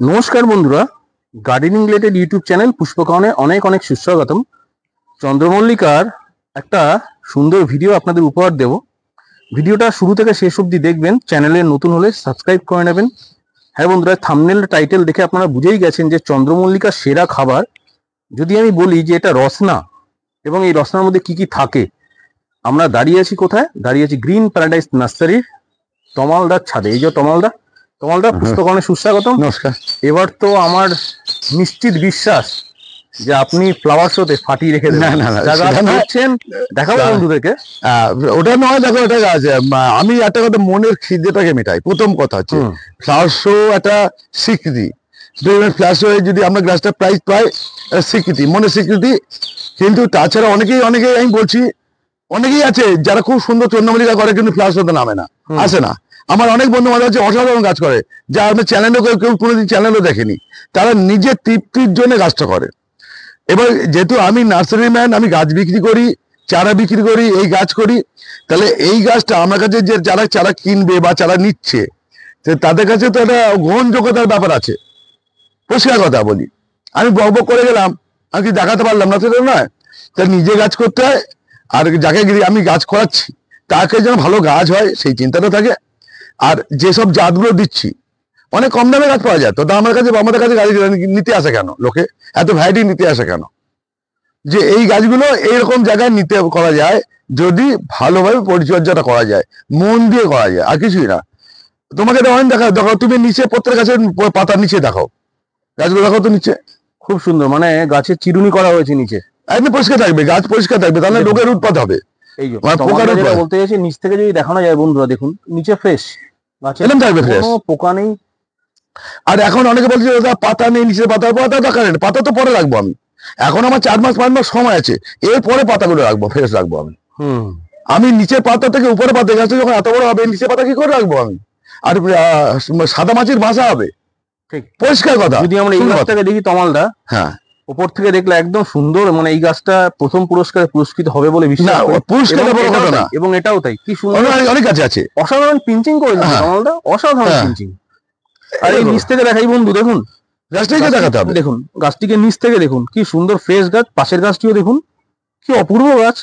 নমস্কার বন্ধুরা, gardening related YouTube channel পুষ্পকর্ণে অনেক অনেক সুস্বাগতম। চন্দ্রমল্লিকার একটা সুন্দর ভিডিও আপনাদের উপহার দেব। ভিডিওটা শুরু থেকে শেষ অবধি দেখবেন। চ্যানেলে নতুন হলে সাবস্ক্রাইব করে নেবেন। হ্যাঁ বন্ধুরা, থাম্বনেল টাইটেল দেখে আপনারা বুঝেই গেছেন যে চন্দ্রমল্লিকার সেরা খাবার। যদি আমি বলি যে এটা রসনা, এবং এই রসনার মধ্যে কি কি থাকে। আমরা দাঁড়িয়ে আছি কোথায়? দাঁড়িয়ে আছি গ্রিন প্যারাডাইস নার্সারির তমালদার ছাদে। এই যে তমালদা পুষ্পকর্ণে সুস্বাগতম। নমস্কার। এবার তো আমার নিশ্চিত বিশ্বাস যে আপনি ফ্লাওয়ার শোতে ফাটিয়ে রেখে দেবেন। দেখাবো বন্ধুদেরকে। ওটা নয়, দেখো এটা গাছ। আমি একটা কথা, মনের খিদেটাকে মেটাই। প্রথম কথা হচ্ছে ফ্লাওয়ার শো একটা স্বীকৃতি। ফ্লাওয়ার শো যদি আমরা গাছটা প্রাইজ পাই, স্বীকৃতি, মনের স্বীকৃতি। কিন্তু তাছাড়া অনেকেই আমি বলছি, অনেকেই আছে যারা খুব সুন্দর চন্দ্রমল্লিকা করে কিন্তু ফ্লাওয়ার শোতে নামে না, আসে না। আমার অনেক বন্ধু বান্ধব আছে অসাধারণ কাজ করে, যা আমরা চ্যানেলও কেউ কোনোদিন চ্যানেলও দেখেনি। তারা নিজের তৃপ্তির জন্য কাজটা করে। এবার যেহেতু আমি নার্সারি ম্যান, আমি গাছ বিক্রি করি, চারা বিক্রি করি, এই গাছ করি, তাহলে এই গাছটা আমার কাছে যে যারা চারা কিনবে বা চারা নিচ্ছে, তাদের কাছে তো একটা গ্রহণযোগ্যতার ব্যাপার আছে। পরিষ্কার কথা বলি, আমি বক করে গেলাম, আমি কি দেখাতে পারলাম না, সেটা নয়। তা নিজে গাছ করতে হয়, আর যাকে আমি গাছ করাচ্ছি তাকে যেন ভালো গাছ হয় সেই চিন্তাটা থাকে। আর যেসব জাতগুলো দিচ্ছি, অনেক কম দামে গাছ পাওয়া যায়, তো আমাদের কাছে গাছ নিতে আসে কেন লোকে? এত ভ্যারাইটি নিতে আসে কেন? যে এই গাছগুলো এইরকম জায়গায় নিতে করা যায় যদি ভালোভাবে পরিচর্যাটা করা যায়, মন দিয়ে করা যায়, আর কিছুই না। তোমাকে দেখো, তুমি নিচে প্রত্যেক গাছের পাতার নিচে দেখো, গাছগুলো দেখো তো নিচে খুব সুন্দর, মানে গাছের চিরুনি করা হয়েছে নিচে, একদম পরিষ্কার থাকবে, গাছ পরিষ্কার থাকবে, তাহলে লোকের উৎপাদ হবে। এই যে বলতে চাইছি, নিচ থেকে যদি দেখানো যায় বন্ধুরা, দেখুন নিচে ফ্রেশ গাছের কোনো পোকা নেই। আর এখন অনেকে বলছে পাতা নেই, নিচে পাতা দরকার নেই, পাতা তো পরে রাখবো আমি। এখন আমার 4 মাস 5 মাস সময় আছে, এরপরে পাতাগুলো রাখবো, ফ্রেশ রাখবো আমি। আমি নিচের পাতা থেকে উপরে পাতা, গাছটা যখন এত বড় হবে, নিচের পাতা কি করে রাখবো আমি? আর সাদা মাছির বাসা হবে। ঠিক পরিষ্কার কথা। যদি আমরা এই গাছটাকে দেখি তমালদা, হ্যাঁ, উপর থেকে দেখলে একদম সুন্দর, মানে এই গাছটা প্রথম পুরস্কারে পুরস্কৃত হবে বলে বিশ্বাস করি। পুরস্কার না, এবং এটাও তাই। কি সুন্দর, অনেক গাছ আছে, অসাধারণ পিঞ্চিং করেছে তমালদা, অসাধারণ পিঞ্চিং। আর এই নিচ থেকে দেখাই বন্ধু, দেখুন গাছটিকে দেখাতে হবে, দেখুন গাছটিকে নিচ থেকে দেখুন, কি সুন্দর ফ্রেশ গাছ। পাশের গাছটিও দেখুন, কি অপূর্ব গাছ।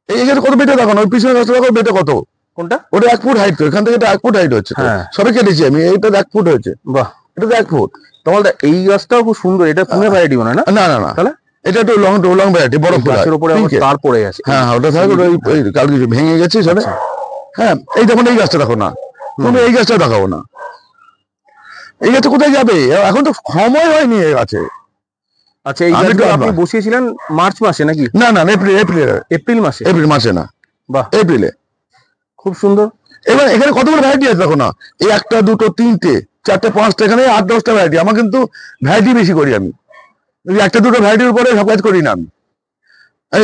এই গাছ কত বেটে দেখো, ওই পিছনে গাছটা দেখো, বেটে কত, কোনটা? ওটা 1 ফুট হাইট, এখান থেকে 1 ফুট হাইট হচ্ছে। সবে কেটেছি আমি, এইটা 1 ফুট হয়েছে। বাহ, এটা 1 ফুট। তোমাদের এই গাছটাও খুব সুন্দর। এটা পুনে ভ্যারাইটি মনে হয় না? না না না, তাহলে এটা একটু লং ভ্যারাইটি, বড় ফুল, গাছের উপরে তার পড়ে গেছে। হ্যাঁ, ওটা থাকে, ওই কাল কিছু ভেঙে গেছে সবে। হ্যাঁ, এই দেখুন, এই গাছটা দেখো না, তুমি এই গাছটা দেখাবো না, এই গাছটা কোথায় যাবে? এখন তো সময় হয়নি এই গাছে। আচ্ছা, এই গাছটা আপনি বসিয়েছিলেন মার্চ মাসে নাকি? না না, এপ্রিল মাসে না, বাহ, এপ্রিলে। খুব সুন্দর। এবার এখানে কতগুলো ভ্যারাইটি আছে দেখো না, এই 1টা 2টো 3টে 4টে 5টা, এখানে 8-10টা ভ্যারাইটি। আমার কিন্তু ভ্যারাইটি বেশি করি আমি, 1টা 2টো ভ্যারাইটির উপরে সব কাজ করি না আমি।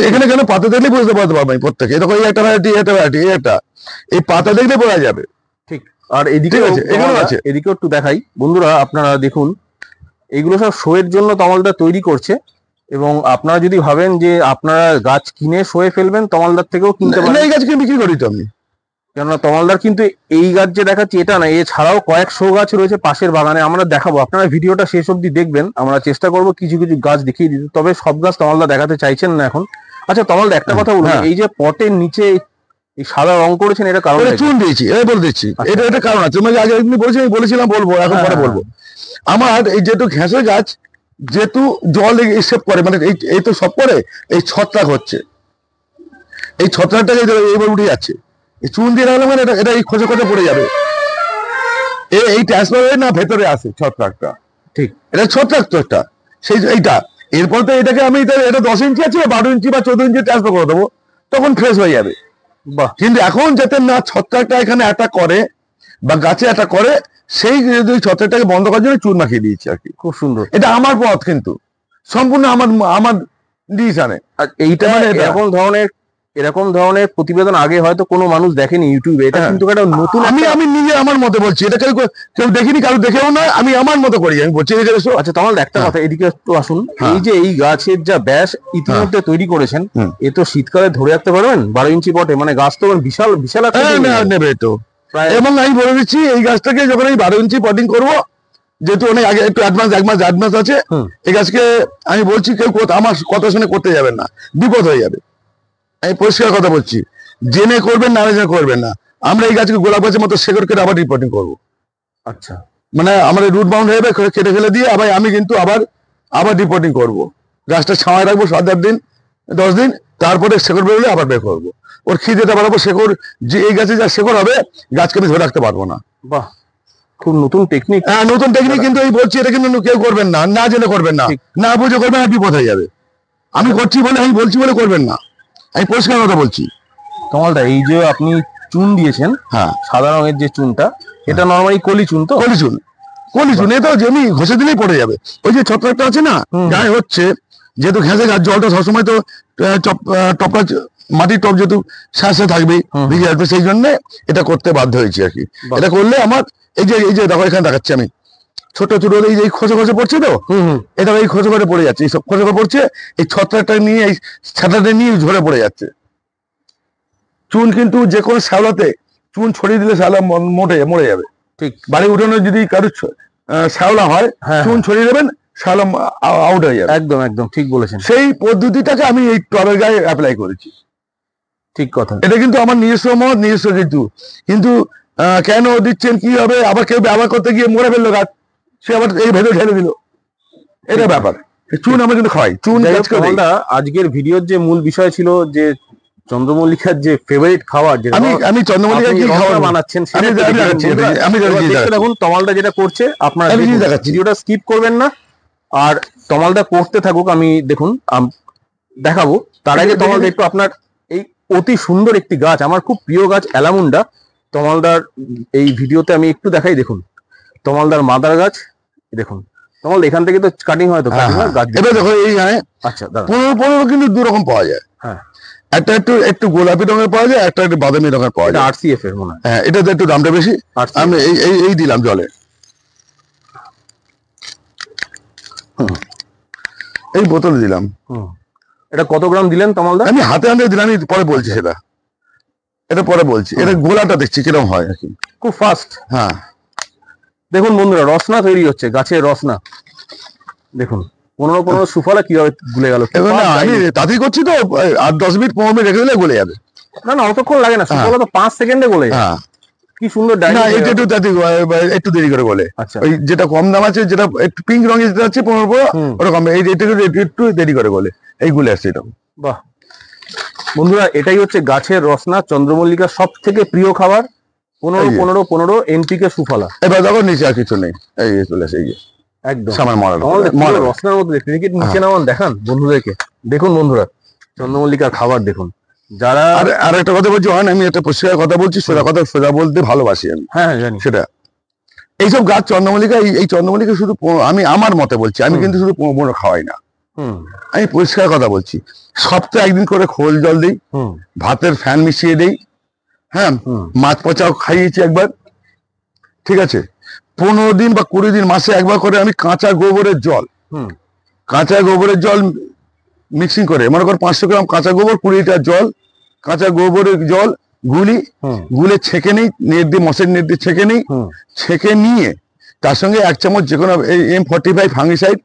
এখানে কেন পাতা দেখলে বুঝতে পারবো আমি প্রত্যেকে, দেখো এই একটা ভ্যারাইটি, একটা ভ্যারাইটি, এটা এই পাতা দেখলে বোঝা যাবে। ঠিক। আর এদিকে আছে, এখানেও আছে, এদিকেও একটু দেখাই বন্ধুরা, আপনারা দেখুন। এইগুলো সব শোয়ের জন্য তমালদা তৈরি করছে, এবং আপনারা যদি ভাবেন যে আপনারা গাছ কিনে শোয়ে ফেলবেন, তমালদার থেকেও কিনতে পারেন। এই গাছ কিনে বিক্রি করি তো আমি, কেননা তমালদার কিন্তু এই গাছ যে দেখাচ্ছি এটা না, এছাড়াও কয়েকশো গাছ রয়েছে পাশের বাগানে। আমরা দেখাবো, আপনারা ভিডিওটা শেষ অবধি দেখবেন। আমরা চেষ্টা করবো কিছু কিছু গাছ দেখিয়ে দিতে, তবে সব গাছ তমালদা দেখাতে চাইছেন না এখন। আচ্ছা তমালদা, একটা কথা বলুন, এই যে পটের নিচে এই সাদা রং করেছেন, এটা কারণ? চুন দিয়েছি, এই বলে দিচ্ছি, এটা কারণ আছে। তোমাকে আগে বলেছিলাম, বলবো, এখন পরে বলবো। আমার এই যেহেতু ঘেঁষে গাছ, যেহেতু জল এসব করে, মানে এই তো সব করে, এই ছত্রাক হচ্ছে, এই ছত্রাকটাকে এইবার উঠে যাচ্ছে। এই চুন দিয়ে রাখলে মানে এটা এই খোঁজে পড়ে যাবে, এই ট্রান্সফার না ভেতরে আসে ছত্রাকটা। ঠিক, এটা ছত্রাক তো একটা, সেই এইটা। এরপর তো এটাকে আমি এটা 10 ইঞ্চি আছে, 12 ইঞ্চি বা 14 ইঞ্চি ট্রান্সফার করে দেবো, তখন ফ্রেশ হয়ে যাবে। বাহ, কিন্তু এখন যাতে না ছত্রাকটা এখানে অ্যাটাক করে বা গাছে অ্যাটাক করে, সেই ছত্রাকটাকে বন্ধ করার জন্য চুন মাখিয়ে দিয়েছি আর কি। খুব সুন্দর, এটা আমার পথ, কিন্তু সম্পূর্ণ আমার ডিসিশনে। আর এইটা এরকম ধরনের প্রতিবেদন আগে হয়তো কোনো মানুষ দেখেনি ইউটিউবে। এটা কিন্তু একটা নতুন, আমি নিজে আমার মতে বলছি, এটা কেউ দেখিনি, কারো দেখেও না, আমি আমার মতো করি, আমি বলছি। আচ্ছা তমাল, একটা কথা, এদিকে একটু আসুন। এই যে এই গাছের যা ব্যাস ইতিমধ্যে তৈরি করেছেন, এ তো শীতকালে ধরে রাখতে পারবেন 12 ইঞ্চি পটে, মানে গাছ তো বিশাল বিশাল নেবে তো। এবং আমি বলে দিচ্ছি, এই গাছটাকে যখন আমি 12 ইঞ্চি পটিং করবো, যেহেতু অনেক আগে একটু অ্যাডভান্স আছে, এই গাছকে আমি বলছি কেউ আমার কথা শুনে করতে যাবেন না, বিপদ হয়ে যাবে। আমি পরিষ্কার কথা বলছি, জেনে করবেন না জেনে করবেন না। আমরা এই গাছকে গোলাপ গাছের মতো শেকড় কেটে আবার রিপোর্টিং করবো। আচ্ছা, মানে আমাদের রুট বাউন্ড হয়ে যাবে, কেটে ফেলে দিয়ে আমি কিন্তু আবার রিপোর্টিং করব। গাছটা ছাওয়ায় রাখবো 7-8 দিন 10 দিন, তারপরে শেকড় বেরোলে আবার বের করবো। ওর খিদেটা বাড়াবো, শেকড় যে এই গাছে যা শেকড় হবে গাছকে আমি ধরে রাখতে পারবো না। বাহ, খুব নতুন টেকনিক। হ্যাঁ, নতুন টেকনিক, কিন্তু এই বলছি এটা কিন্তু কেউ করবেন না, না জেনে করবেন না, না বুঝে করবেন না, বিপদ হয়ে যাবে। আমি করছি বলে, আমি বলছি বলে করবেন না, আমি পরিষ্কার কথা বলছি। কমলদা, এই যে আপনি চুন দিয়েছেন, হ্যাঁ, সাদা রঙের যে চুনটা, এটা নরমালি কলি চুন তো? কলি চুন, এটা জমি ঘষে দিলেই পড়ে যাবে। ওই যে ছত্রাকটা আছে না গায়ে হচ্ছে, যেহেতু ঘেঁষে গাছ, জলটা সবসময় তো টপটা মাটির টপ যেহেতু শ্বাসে থাকবে, ভিজে আসবে, সেই জন্য এটা করতে বাধ্য হয়েছি আর কি। এটা করলে আমার এই যে দেখো এখানে দেখাচ্ছি আমি, ছোট ছোট এই যে খসে খসে পড়ছে তো, এটা এই খসে খসে পড়ে যাচ্ছে, এই সব খসে খসে পড়ছে, এই ছত্রাকটা নিয়ে, এই ছাটাটা নিয়ে ঝরে পড়ে যাচ্ছে। চুন কিন্তু যে কোনো শ্যাওলাতে চুন ছড়িয়ে দিলে শ্যাওলা মরে যাবে। ঠিক, বাড়ি উঠানো যদি কারোর শ্যাওলা হয়, চুন ছড়িয়ে দেবেন, শ্যাওলা আউট হয়ে যাবে। একদম একদম ঠিক বলেছেন। সেই পদ্ধতিটাকে আমি এই টবের গায়ে অ্যাপ্লাই করেছি। ঠিক কথা। এটা কিন্তু আমার নিজস্ব মত, নিজস্ব কিন্তু কেন দিচ্ছেন, কি হবে, আবার কেউ ব্যবহার করতে গিয়ে মরে ফেললো গাছ, সে আবার এই ভেতরে ঢেলে দিল, এটা ব্যাপার। চুন আমরা কিন্তু খাই, চুন গাছকে দিই। আজকের ভিডিওর যে মূল বিষয় ছিল যে চন্দ্রমল্লিকার যে ফেভারিট খাবার, যেটা আমি চন্দ্রমল্লিকা কি খাবার বানাচ্ছেন, আমি দেখুন তমালদা যেটা করছে, আপনারা ভিডিওটা স্কিপ করবেন না, আর তমালদা করতে থাকুক, আমি দেখুন দেখাবো। তার আগে তমালদা একটু আপনার এই অতি সুন্দর একটি গাছ, আমার খুব প্রিয় গাছ অ্যালামুন্ডা, তমালদার এই ভিডিওতে আমি একটু দেখাই। দেখুন তমালদার মাদার গাছ, দেখুন তমালদা এখান থেকে তো কাটিং হয় তো, গাছ এবার দেখো এই আচ্ছা দাদা, 15 কিন্তু 2 রকম পাওয়া যায়। হ্যাঁ, একটা একটু গোলাপি রঙের পাওয়া যায়, একটা একটু বাদামি রঙের পাওয়া যায়। আরসিএফ এর মনে হয়। হ্যাঁ, এটাতে একটু দামটা বেশি। আমি এই দিলাম জলে, এই বোতলে দিলাম। এটা কত গ্রাম দিলেন তমালদা? আমি হাতে দিলাম, আমি পরে বলছি সেটা, এটা পরে বলছি। এটা গোলাটা দেখছি কিরকম হয় আর কি, খুব ফাস্ট। হ্যাঁ, দেখুন বন্ধুরা, রসনা তৈরি হচ্ছে, গাছের রসনা দেখুন, 15 সুফলা কিভাবে গুলে গেল। আমি তাড়াতাড়ি করছি তো, 8-10 মিনিট 15 মিনিট রেখে দিলে গলে যাবে। না অতক্ষণ লাগে না, সুফলা তো 5 সেকেন্ডে গলে যায়। হ্যাঁ, কি সুন্দর না, এটা একটু দেরি করে গলে। আচ্ছা, ওই যেটা কম দাম আছে, যেটা একটু পিঙ্ক রঙের যেটা আছে 15, ওরকম একটু দেরি করে গলে, এই গুলে আসছে এটা। বাহ বন্ধুরা, এটাই হচ্ছে গাছের রসনা, চন্দ্রমল্লিকার সব থেকে প্রিয় খাবার। 15 এনপিকে সুফলা। এবার দেখো নিচে আর কিছু নেই, এই চলে আসে, এই যে একদম সামান রসনার মতো দেখতে। নিচে নামান দেখান বন্ধুদেরকে। দেখুন বন্ধুরা, চন্দ্রমল্লিকার খাবার দেখুন। যারা আর একটা কথা বলছি, আমি একটা পরিষ্কার কথা বলছি, সোজা বলতে ভালোবাসি আমি। হ্যাঁ জানি সেটা এইসব গাছ চন্দ্রমল্লিকা, এই চন্দ্রমল্লিকা শুধু আমি আমার মতে বলছি, আমি কিন্তু শুধু 15 খাওয়াই না, আমি পরিষ্কার কথা বলছি। সপ্তাহে একদিন করে খোল জল দিই, ভাতের ফ্যান মিশিয়ে দেই, হ্যাঁ, মাছ পচাও খাইয়েছি একবার, ঠিক আছে। 15 দিন বা 20 দিন, মাসে একবার করে আমি কাঁচা গোবরের জল মিক্সিং করে, মনে কর 500 গ্রাম কাঁচা গোবর, 20 লিটার জল, কাঁচা গোবরের জল গুলে ছেঁকে নিই, নেট দিয়ে, মশার নেট দিয়ে ছেঁকে নিই। ছেঁকে নিয়ে তার সঙ্গে 1 চামচ যে কোনো M45 ফাঙ্গিসাইড,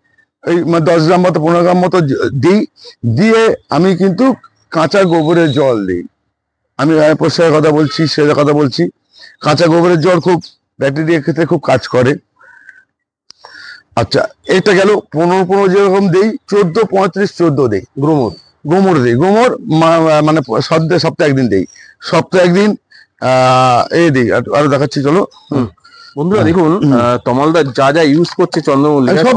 এই 10 গ্রাম মতো 15 গ্রাম মতো দিই, দিয়ে আমি কিন্তু কাঁচা গোবরের জল দিই। আমি পরিষ্কার কথা বলছি, সেটা কথা বলছি, কাঁচা গোবরের জল খুব ব্যাকটেরিয়ার ক্ষেত্রে খুব কাজ করে। আচ্ছা, এটা গেল 15 যেরকম দেই, 14-35 দেই গোমর দিই। গোমর মানে সপ্তাহে একদিন দেই, সপ্তাহে একদিন এই দিই। আরো দেখাচ্ছি, চলো বন্ধুরা দেখুন, তমালদা যা যা ইউজ করছে চন্দ্রমল্লিকা সব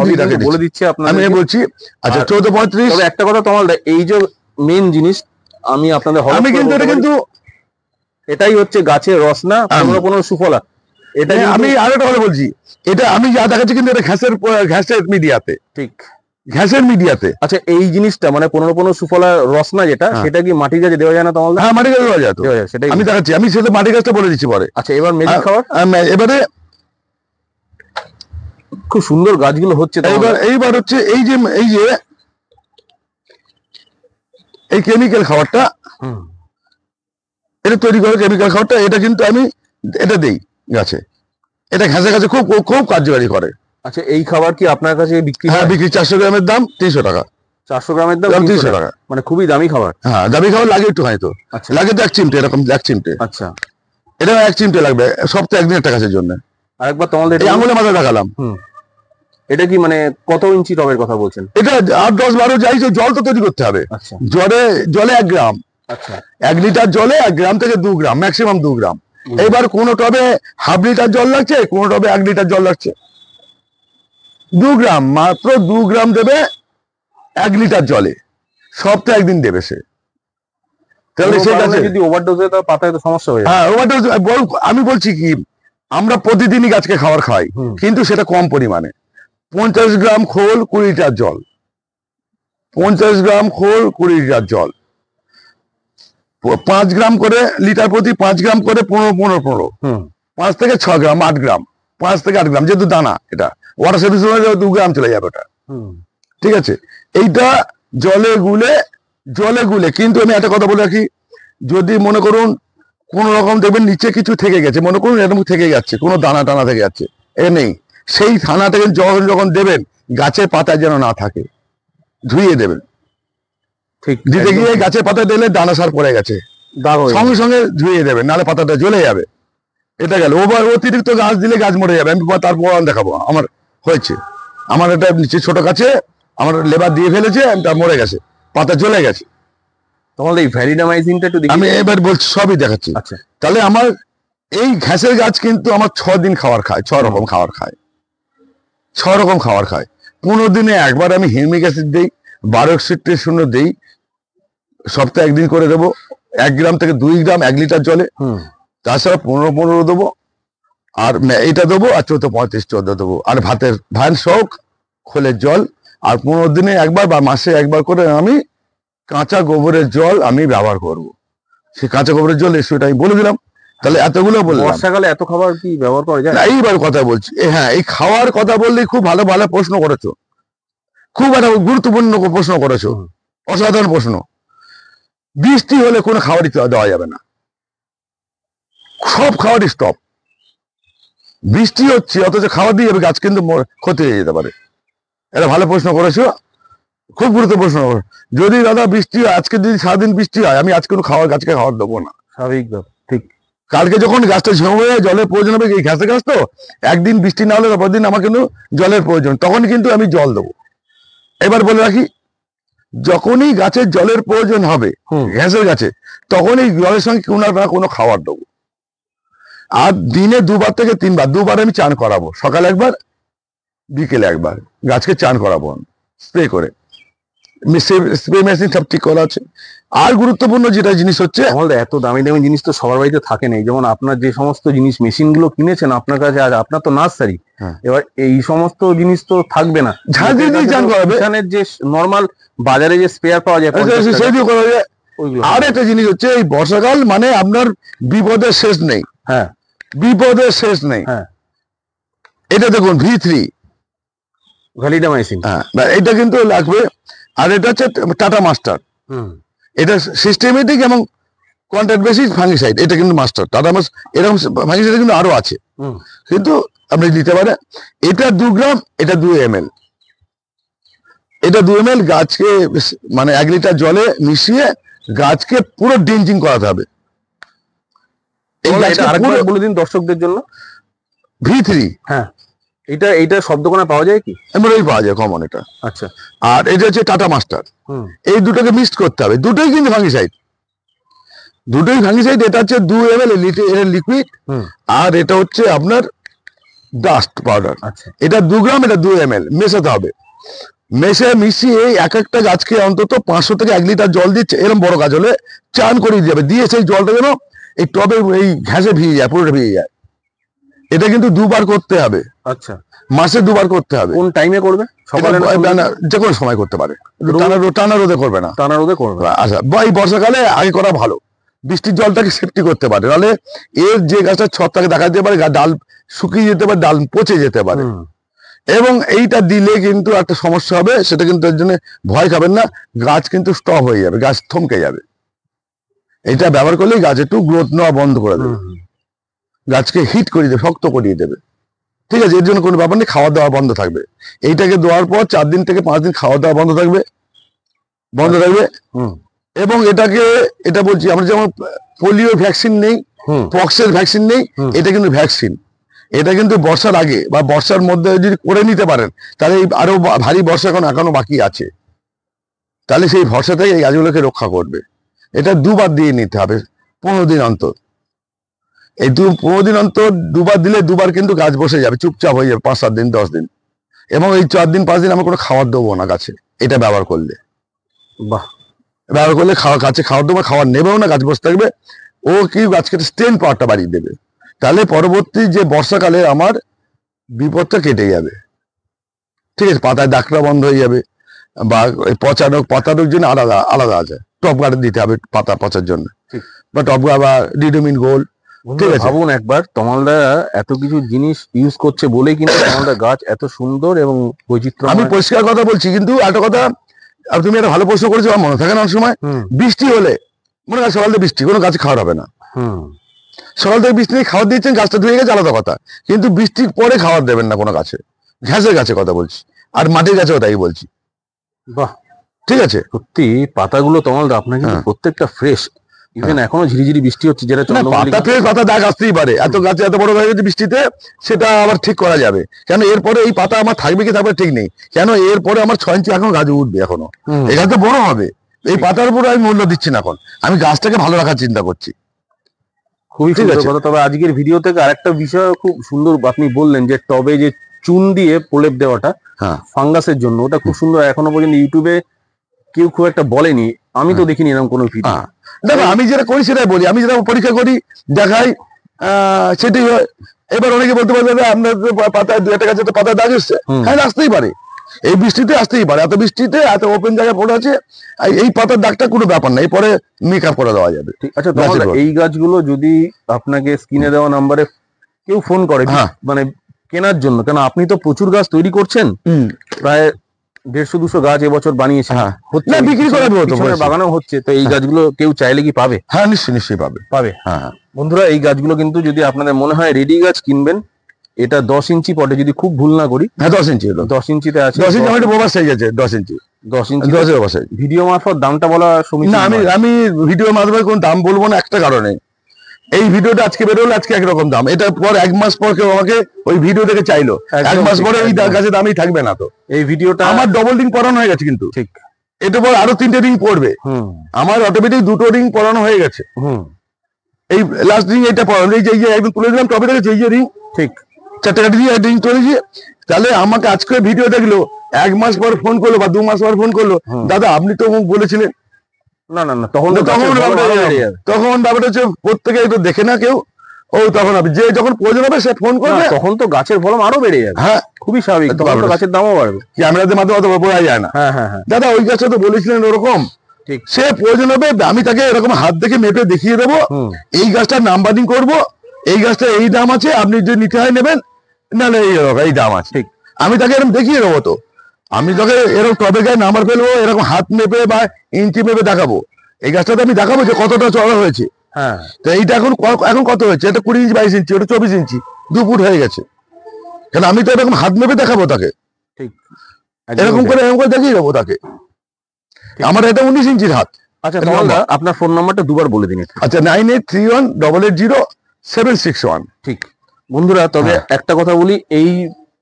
বলে দিচ্ছে আপনাদের, আমি বলছি। আচ্ছা, 14-35। তবে একটা কথা তমালদা, এই যে মেন জিনিস আমি আপনাদের এটাই হচ্ছে গাছের রসনা, 15 সুফলা। এটা আমি আরো একটা কথা বলছি, এটা আমি যা দেখাচ্ছি কিন্তু এটা ঘ্যাসের মিডিয়াতে, ঠিক, ঘ্যাসের মিডিয়াতে। আচ্ছা, এই জিনিসটা মানে 15 সুফলা রসনা যেটা, সেটা কি মাটি গাছে দেওয়া যায় না তমালদা? হ্যাঁ, মাটি গাছে দেওয়া যায়, সেটাই আমি দেখাচ্ছি। আমি সেটা মাটি গাছটা বলে দিচ্ছি পরে। আচ্ছা, এবার ম্যাজিক খাবার। এবারে খুব সুন্দর গাছগুলো হচ্ছে। এইবার হচ্ছে এই যে এই কেমিক্যাল খাবারটা, এটা তৈরি করে কেমিক্যাল খাবারটা, এটা কিন্তু আমি এটা দেই গাছে। এটা ঘাসে খুব খুব কার্যকারী করে। আচ্ছা, এই খাবার কি আপনার কাছে বিক্রি হ্যাঁ হয়? বিক্রি 400 গ্রামের দাম 300 টাকা। 400 গ্রামের দাম 300 300 টাকা, টাকা। মানে খুবই দামি খাবার। হ্যাঁ দামি খাবার লাগে একটু হয়তো, আচ্ছা লাগে তো 1 চিমটে, এরকম 1 চিমটে, আচ্ছা, এটা 1 চিমটে লাগবে সপ্তাহে একদিন একটা গাছের জন্য। আরেকবার তোমাদের এই আঙুলে মাথা দেখালাম। এটা কি মানে কত ইঞ্চি টবের কথা বলছেন? এটা 8, 10, 12 যাই তো, জল তো তৈরি করতে হবে। আচ্ছা জলে 1 গ্রাম, আচ্ছা, 1 লিটার জলে 1 গ্রাম থেকে 2 গ্রাম, ম্যাক্সিমাম 2 গ্রাম। এবার কোন টবে হাফ লিটার জল লাগছে, কোন টবে 1 লিটার জল লাগছে। 2 গ্রাম, মাত্র 2 গ্রাম দেবে 1 লিটার জলে, সপ্তাহে একদিন দেবে সে। তাহলে কোনো সে কারণে গাছে, যদি ওভারডোজ হয় তাহলে পাতায় তো সমস্যা হয়ে যায়। হ্যাঁ আমি বলছি কি, আমরা প্রতিদিনই গাছকে খাবার খাই, কিন্তু সেটা কম পরিমাণে। 50 গ্রাম খোল 20 লিটার জল, 50 গ্রাম খোল 20 লিটার জল, 5 গ্রাম করে লিটার প্রতি, 5 গ্রাম করে 15, 5 থেকে 6 গ্রাম, 8 গ্রাম, 5 থেকে 8 গ্রাম, যেহেতু দানা, এটা ওয়াটার সার্ভিস 2 গ্রাম চলে যাবে ওটা। ঠিক আছে, এইটা জলে গুলে কিন্তু আমি একটা কথা বলে রাখি, যদি মনে করুন কোন রকম দেখবেন নিচে কিছু থেকে গেছে, মনে করুন এরকম থেকে যাচ্ছে, কোনো দানা টানা থেকে যাচ্ছে, এ নেই, সেই দানাটাকে যখন দেবেন গাছের পাতা যেন না থাকে, ধুইয়ে দেবেন। ঠিক, দিতে একদম গিয়ে ঠিক। গাছের পাতা দিলে দানা সার পড়ে গেছে, দাগ হয়ে সঙ্গে যায়। সঙ্গে ধুয়ে দেবেন, নাহলে পাতাটা জ্বলে যাবে। এটা গেল। অতিরিক্ত গাছ দিলে গাছ মরে যাবে। আমি তার প্রমাণ দেখাবো, আমার হয়েছে। আমার একটা নিচে ছোট গাছে আমার লেবার দিয়ে ফেলেছে, তা মরে গেছে, পাতা জ্বলে গেছে। তোমাদের এই ভ্যালিডামাইজিনটা একটু দেখি। আমি এবার বলছি, সবই দেখাচ্ছি। আচ্ছা, তাহলে আমার এই ঘাসের গাছ কিন্তু আমার 6 দিন খাবার খায়, 6 রকম খাবার খায়, 6 রকম খাবার খায়। 15 দিনে একবার আমি হিউমিক অ্যাসিড দিই, 12 দিই, সপ্তাহে একদিন করে দেবো, 1 গ্রাম থেকে 2 গ্রাম 1 লিটার জলে। তাছাড়া 15 দেবো, আর এইটা দেবো, আর 14 দেবো, আর ভাত শোক খোলের জল, আর 15 দিনে একবার বা মাসে একবার করে আমি কাঁচা গোবরের জল আমি ব্যবহার করব। সেই কাঁচা গোবরের জল সেটা আমি বলে দিলাম। তাহলে এতগুলো বললাম। বর্ষাকালে এত খাবার কি ব্যবহার করা যায়? না, এইবার কথা বলছি, হ্যাঁ, এই খাওয়ার কথা বললে খুব ভালো ভালো প্রশ্ন করেছো, খুব একটা গুরুত্বপূর্ণ প্রশ্ন করেছো, অসাধারণ প্রশ্ন। বৃষ্টি হলে কোনো খাবারই দেওয়া যাবে না, সব খাবারই স্টপ। বৃষ্টি হচ্ছে অথচ খাবার দিয়ে যাবে, গাছ কিন্তু ক্ষতি হয়ে যেতে পারে। এটা ভালো প্রশ্ন করেছো, খুব গুরুত্বপূর্ণ প্রশ্ন। যদি দাদা বৃষ্টি হয়, আজকে যদি সারাদিন বৃষ্টি হয়, আমি আজকে কোনো গাছকে খাবার দেবো না। স্বাভাবিক ব্যাপার, ঠিক। কালকে যখন গাছটা ঝেমে জলের প্রয়োজন হবে, এই ঘাসের গাছ তো, একদিন বৃষ্টি না হলে তারপর দিন আমার কিন্তু জলের প্রয়োজন, তখন কিন্তু আমি জল দেবো। এবার বলে রাখি, যখনই গাছের জলের প্রয়োজন হবে, ঘাসের গাছে, তখনই জলের সঙ্গে কোনো না কোনো খাবার দেবো। আর দিনে 2 থেকে 3 বার, 2 বার আমি চান করাবো, সকালে একবার, বিকেলে একবার, গাছকে চান করাবো স্প্রে করে। স্প্রে মেশিন সব ঠিক করা আছে। আর গুরুত্বপূর্ণ যেটা জিনিস হচ্ছে, আমাদের এত দামি দামি জিনিস তো সবার বাড়িতে থাকে না। যেমন আপনার যে সমস্ত জিনিস মেশিন গুলো কিনেছেন আপনার কাছে, আর আপনার তো নার্সারি, এবার এই সমস্ত জিনিস তো থাকবে না। ঝাঁজ দিয়ে চান করাবে, এখানের যে নর্মাল বাজারে যে স্প্রেয়ার পাওয়া যায় সেইটিও করা যায়। ওইগুলো। আর একটা জিনিস হচ্ছে, এই বর্ষাকাল মানে আপনার বিপদের শেষ নেই। হ্যাঁ, বিপদের শেষ নেই। হ্যাঁ, এটা দেখুন V3, ভ্যালিডামাইসিন। হ্যাঁ, এটা কিন্তু লাগবে। আর এটা হচ্ছে টাটা মাস্টার, এটা সিস্টেমেটিক এবং কন্ট্রাক্ট বেসিস ফাঙ্গিসাইড, এটা কিন্তু মাস্টার টাটা মাস্টার। এরকম ফাঙ্গিসাইড কিন্তু আরো আছে, কিন্তু আপনি দিতে পারেন। এটা 2 গ্রাম, এটা 2 ml, এটা 2 ml গাছকে মানে 1 লিটার জলে মিশিয়ে গাছকে পুরো ড্রিঞ্চিং করাতে হবে। এই গাছকে আরেকবার বলে দিন দর্শকদের জন্য। V3, হ্যাঁ, এটা শব্দকোনা পাওয়া যায় কি? এমনই পাওয়া যায় কমন এটা। আচ্ছা, আর এটা হচ্ছে টাটা মাস্টার। এই দুটোকে মিক্সড করতে হবে, দুটোই কিন্তু ফাঙ্গিসাইড, দুটোই ফাঙ্গিসাইড। এটা হচ্ছে 2 ml লিকুইড, আর এটা হচ্ছে আপনার ডাস্ট পাউডার। আচ্ছা, এটা 2 গ্রাম, এটা 2 ml মেশাতে হবে। মিশিয়ে এক একটা গাছকে অন্তত 500 থেকে 1 লিটার জল দিচ্ছে, এরকম বড় গাছ হলে চান করিয়ে যাবে, দিয়ে সেই জলটা যেন এই টবে এই ঘাসে ভিজে যায়, পুরোটা ভিজে যায়। এটা কিন্তু 2 বার করতে হবে। আচ্ছা, মাসে 2 বার করতে হবে। কোন টাইমে করবে? সকালে যে কোনো সময় করতে পারে, টানা রোদে করবে না, টানা রোদে করবে। আচ্ছা, এই বর্ষাকালে আগে করা ভালো, বৃষ্টির জলটাকে সেফটি করতে পারে, নাহলে এর যে গাছটা ছত্রাক দেখা যেতে পারে, ডাল শুকিয়ে যেতে পারে, ডাল পচে যেতে পারে। এবং এইটা দিলে কিন্তু একটা সমস্যা হবে, সেটা কিন্তু এর জন্য ভয় খাবেন না, গাছ কিন্তু স্টপ হয়ে যাবে, গাছ থমকে যাবে। এটা ব্যবহার করলেই গাছ একটু গ্রোথ নেওয়া বন্ধ করে দেবে, গাছকে হিট করিয়ে দেবে, শক্ত করিয়ে দেবে। ঠিক আছে, এর জন্য কোনো ব্যাপার নেই, খাওয়া দাওয়া বন্ধ থাকবে। এইটাকে দেওয়ার পর 4 দিন থেকে 5 দিন খাওয়া দাওয়া বন্ধ থাকবে। হুম এবং এটা বলছি, আমরা যেমন পোলিও ভ্যাকসিন নেই, হুম পক্সের ভ্যাকসিন নেই, হুম। এটা কিন্তু ভ্যাকসিন। এটা কিন্তু বর্ষার আগে বা বর্ষার মধ্যে যদি করে নিতে পারেন, তাহলে এই আরো ভারী বর্ষা এখনো বাকি আছে, তাহলে সেই ভরসা থেকে এই গাছগুলোকে রক্ষা করবে। এটা 2 বার দিয়ে নিতে হবে 15 দিন অন্তর। এই 15 দিন অন্তর 2 বার দিলে 2 বার কিন্তু গাছ বসে যাবে, চুপচাপ হয়ে যাবে 5-7 দিন 10 দিন। এবং এই 4 দিন 5 দিন আমরা কোনো খাবার দেবো না গাছে, এটা ব্যবহার করলে। বাহ, গাছে খাবার দেবো, খাবার নেবেও না, গাছ বসে থাকবে। ও কি গাছকে স্ট্রেন পাওয়ারটা বাড়িয়ে দেবে, তাহলে পরবর্তী যে বর্ষাকালে আমার বিপদটা কেটে যাবে। ঠিক আছে, পাতায় দাগটা বন্ধ হয়ে যাবে, বা পচা রোগ জন্য আলাদা আলাদা আছে, টপ গার্ড দিতে হবে পাতা পচার জন্য, ঠিক। বা টপ গার্ড বা ডিডোমিন গোল্ড। ঠিক আছে, ভাবুন একবার, তমালদা এত কিছু জিনিস ইউজ করছে বলেই কিন্তু তমালদা গাছ এত সুন্দর এবং বৈচিত্র্য। আমি পরিষ্কার কথা বলছি, কিন্তু একটা কথা, আর তুমি একটা ভালো প্রশ্ন করেছো, আমার মনে থাকে না অনেক সময়, বৃষ্টি হলে মনে হয় সকাল থেকে বৃষ্টি, কোনো গাছে খাওয়ার হবে না। সকাল থেকে বৃষ্টি নিয়ে খাওয়ার দিয়েছেন, গাছটা ধুয়ে গেছে আলাদা কথা, কিন্তু বৃষ্টির পরে খাওয়ার দেবেন না কোনো গাছে, ঘাসের গাছে কথা বলছি, আর মাটির গাছেও তাই বলছি। বাহ, ঠিক আছে, সত্যি পাতাগুলো তমালদা আপনার কিন্তু প্রত্যেকটা ফ্রেশ। ইভেন এখনো ঝিরিঝিরি বৃষ্টি হচ্ছে, যেটা পাতা ফ্রেশ, পাতা দাগ আসতেই পারে, এত গাছে এত বড় হয়ে গেছে বৃষ্টিতে, সেটা আবার ঠিক করা যাবে। কেন এরপরে এই পাতা আমার থাকবে কি থাকবে ঠিক নেই, কেন এরপরে আমার 6 ইঞ্চি এখন গাছ উঠবে, এখনো এই গাছ তো বড় হবে। এই পাতার উপরে আমি মূল্য দিচ্ছি না, এখন আমি গাছটাকে ভালো রাখার চিন্তা করছি। খুবই সুন্দর কথা। তবে আজকের ভিডিও থেকে আরেকটা বিষয় খুব সুন্দর আপনি বললেন, যে টবে যে চুন দিয়ে প্রলেপ দেওয়াটা ফাঙ্গাসের জন্য, ওটা খুব সুন্দর। এখনো পর্যন্ত ইউটিউবে কেউ খুব একটা বলেনি, আমি তো দেখিনি এরকম কোনো ভিডিও। দেখো, আমি যেটা করি সেটাই বলি, আমি যেটা পরীক্ষা করি দেখাই, সেটাই হয়। এবার অনেকে বলতে পারবে আপনার পাতায় 2-1 গাছে তো পাতায় দাগ এসছে, হ্যাঁ আসতেই পারে, এই বৃষ্টিতে আসতেই পারে, এত বৃষ্টিতে এত ওপেন জায়গায় পড়ে আছে, এই পাতার দাগটা কোনো ব্যাপার না, এরপরে মেকআপ করে দেওয়া যাবে। আচ্ছা, এই গাছগুলো যদি আপনাকে স্ক্রিনে দেওয়া নাম্বারে কেউ ফোন করে, মানে কেনার জন্য, কেন আপনি তো প্রচুর গাছ তৈরি করছেন, প্রায় 150-200 গাছ এবছর বানিয়েছেন, না বিক্রি করা বাগানো হচ্ছে, তো এই গাছগুলো কেউ চাইলে কি পাবে? হ্যাঁ, নিশ্চয়ই পাবে। বন্ধুরা, এই গাছগুলো কিন্তু যদি আপনাদের মনে হয় রেডি গাছ কিনবেন, এটা 10 ইঞ্চি পটে, যদি খুব ভুল না করি, 10 ইঞ্চি, 10 ইঞ্চিতে আছে। 10 ইঞ্চি আমার ওভার সাইজ আছে, 10 ইঞ্চি 10 ইঞ্চি ওভার সাইজ। ভিডিও মারফত দামটা বলা সমীচীন না, আমি ভিডিও মাধ্যমে কোনো দাম বলবো না, একটা কারণে, এই ভিডিওটা আজকে বেরোলে আজকে একরকম দাম, এটা পর 1 মাস পর কেউ আমাকে ওই ভিডিও থেকে চাইলো, 1 মাস পরে এই গাছের দামই থাকবে না। তো এই ভিডিওটা আমার ডবল রিং পরানো হয়ে গেছে, কিন্তু ঠিক এটা পর আরো 3টে রিং পড়বে, আমার অটোমেটিক 2টো রিং পরানো হয়ে গেছে। এই লাস্ট রিং এটা পরানো, এই যে একদম তুলে দিলাম টবে থেকে, এই যে রিং, ঠিক 4টে কাটি দিয়ে রিং চলেছে। তাহলে আমাকে আজকে ভিডিও দেখলো, 1 মাস পর ফোন করলো বা 2 মাস পর ফোন করলো, দাদা আপনি তো বলেছিলেন। না, তখন ব্যাপারটা হচ্ছে প্রত্যেকে একটু দেখে না কেউ, ও তখন যে যখন প্রয়োজন হবে সে ফোন করবে, তখন তো গাছের ফলন আরো বেড়ে যাবে। হ্যাঁ, খুবই স্বাভাবিক, তখন তো গাছের দামও বাড়বে, ক্যামেরাদের মাধ্যমে অত বোঝা যায় না। হ্যাঁ, দাদা ওই গাছটা তো বলেছিলেন ওরকম, ঠিক সে প্রয়োজন হবে আমি তাকে এরকম হাত দেখে মেপে দেখিয়ে দেবো, এই গাছটার নাম্বারিং করবো, এই গাছটা এই দাম আছে, আপনি যদি নিতে হয় নেবেন, নাহলে এই দাম আছে, ঠিক আমি তাকে এরকম দেখিয়ে দেবো। তো আমি তোকে এরকম টবে গায়ে নাম্বার ফেলবো, এরকম হাত মেপে বা ইঞ্চি মেপে দেখাবো, এই গাছটাতে আমি দেখাবো যে কতটা চড়া হয়েছে। হ্যাঁ, তো এইটা এখন কত হয়েছে, এটা 20 ইঞ্চি 22 ইঞ্চি, ওটা 24 ইঞ্চি, 2 ফুট হয়ে গেছে। কেন আমি তো এরকম হাত মেপে দেখাবো তাকে, ঠিক এরকম করে দেখিয়ে দেবো তাকে। আমার এটা 19 ইঞ্চির হাত। আচ্ছা, আপনার ফোন নাম্বারটা দুবার বলে দিন। আচ্ছা, 9831880761। ঠিক বন্ধুরা, তবে একটা কথা বলি, এই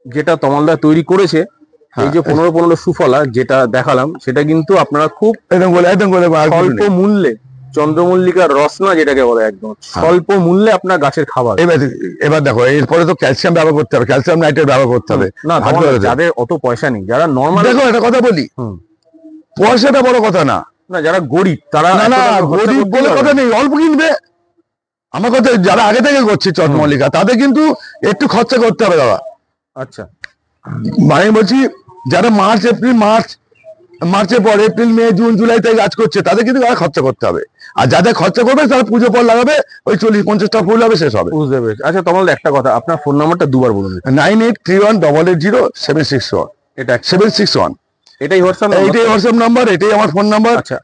যেটা তমালদা তৈরি করেছে, এই যে 15 সুফলা যেটা দেখালাম, সেটা কিন্তু আপনারা খুব স্বল্প মূল্যে, চন্দ্রমল্লিকার রসনা যেটাকে বলে, একদম স্বল্প মূল্যে আপনার গাছের খাবার। এবার দেখো, এরপরে তো ক্যালসিয়াম ব্যবহার করতে হবে, ক্যালসিয়াম নাইট্রেট ব্যবহার করতে হবে। না, যাদের অত পয়সা নেই, যারা নর্মাল, দেখো একটা কথা বলি, পয়সাটা বড় কথা না, যারা গরিব তারা, না গরিব বলে কথা নেই, অল্প কিনবে। আমার কথা, যারা আগে থেকে করছে চন্দ্রমল্লিকা, তাদের কিন্তু একটু খরচা করতে হবে দাদা। আচ্ছা, মানে বলছি, যারা মার্চের পর এপ্রিল মে জুন জুলাই থেকে গাছ করছে, তাদের কিন্তু খরচা করতে হবে। আর যাদের খরচা করবে তারা পুজো পর লাগাবে, ওই 40-50টা ফুল হবে, শেষ হবে। বুঝতে পেরেছি। আচ্ছা, তোমার একটা কথা, আপনার ফোন নাম্বারটা দুবার বলুন। 9831880761, এটা 761। এটাই হোয়াটসঅ্যাপ এইটাই হোয়াটসঅ্যাপ নাম্বার, এটাই আমার ফোন নাম্বার। আচ্ছা,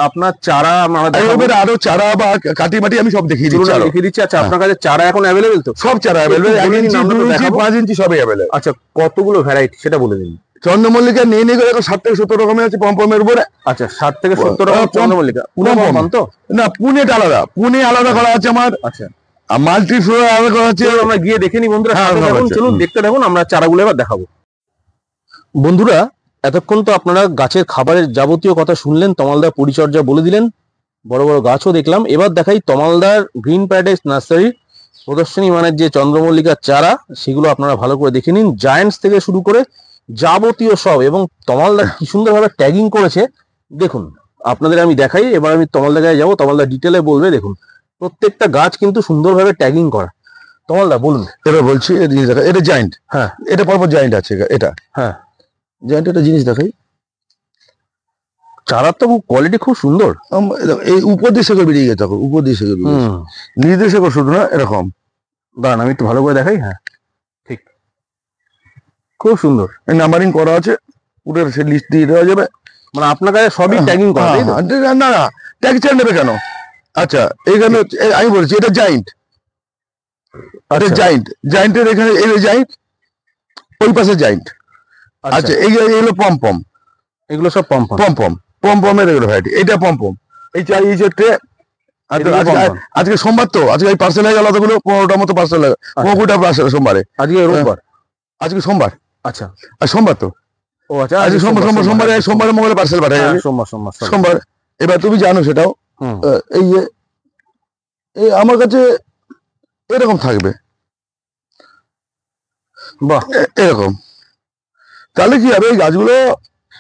আপনার চারা আমরা এবার আরো চারা বা কাটি মাটি আমি সব দেখিয়ে দিচ্ছি। দেখিয়ে দিচ্ছি। আচ্ছা, আপনার কাছে চারা এখন অ্যাভেলেবেল তো? সব চারা অ্যাভেলেবেল, 1 ইঞ্চি 2 ইঞ্চি 5 ইঞ্চি সবই অ্যাভেলেবেল। আচ্ছা, কতগুলো ভ্যারাইটি সেটা বলে দিন। চন্দ্রমল্লিকা নিয়ে নিয়ে গেলে 60 থেকে 70 রকমের আছে পম্পমের উপরে। আচ্ছা, 60 থেকে 70 রকম চন্দ্রমল্লিকা। পুনে পম্পম তো না, পুনেটা আলাদা, পুনে আলাদা করা আছে আমার। আচ্ছা, মাল্টি ফ্লোর আলাদা করা আছে। আমরা গিয়ে দেখে নি বন্ধুরা। চলুন দেখতে থাকুন, আমরা চারাগুলো এবার দেখাবো। বন্ধুরা, এতক্ষণ তো আপনারা গাছের খাবারের যাবতীয় কথা শুনলেন, তমালদার পরিচর্যা বলে দিলেন, বড় বড় গাছও দেখলাম। এবার দেখাই তমালদার গ্রিন প্যারাডাইস নার্সারির প্রদর্শনী মানের যে চন্দ্রমল্লিকার চারা, সেগুলো আপনারা ভালো করে দেখে নিন। জায়ান্টস থেকে শুরু করে যাবতীয় সব, এবং তমালদার কি সুন্দরভাবে ট্যাগিং করেছে দেখুন। আপনাদের আমি দেখাই, এবার আমি তমালদার গায়ে যাবো, তমালদার ডিটেলে বলবে। দেখুন, প্রত্যেকটা গাছ কিন্তু সুন্দরভাবে ট্যাগিং করা। তমালদা বলুন। এবার বলছি, এটা জায়ান্ট। হ্যাঁ, এটা পরপর জায়ান্ট আছে, এটা হ্যাঁ জায়ান্ট। একটা জিনিস দেখাই, চারার তো কোয়ালিটি খুব সুন্দর। এই উপর দিয়ে শেকড় বেরিয়ে গেছে, উপর দিয়ে শেকড় বেরিয়ে গেছে, নিচ দিয়ে শেকড় শুধু না, এরকম। দাঁড়ান আমি একটু ভালো করে দেখাই। হ্যাঁ, ঠিক, খুব সুন্দর। নাম্বারিং করা আছে, পুরো সে লিস্ট দিয়ে দেওয়া যাবে। মানে আপনার কাছে সবই ট্যাগিং করা, তাই তো? না না, ট্যাগ ছেড়ে নেবে কেন? আচ্ছা, এইখানে আমি বলছি এটা জায়ান্ট, এটা জায়ান্ট। জায়ান্টের এখানে এই জায়ান্ট, ওই পাশে জায়ান্ট। আচ্ছা, এই হলো পম্পম, এগুলো সব পম্পম। পম্পম, পম্পমের এগুলো ভ্যারাইটি। এইটা পম্পম, এই চাই এই যে আজকে সোমবার তো, আজকে এই পার্সেল হয়ে গেল অতগুলো, 15টা মতো পার্সেল, 15টা পার্সেল সোমবারে। আজকে রোববার, আজকে সোমবার। আচ্ছা, আর সোমবার তো, ও আচ্ছা, আজকে সোমবারে মঙ্গলে পার্সেল পাঠায় যাবে। সোমবার। এবার তুমি জানো সেটাও, এই যে আমার কাছে এরকম থাকবে, বাহ, এরকম। তাহলে কি হবে, এই গাছগুলো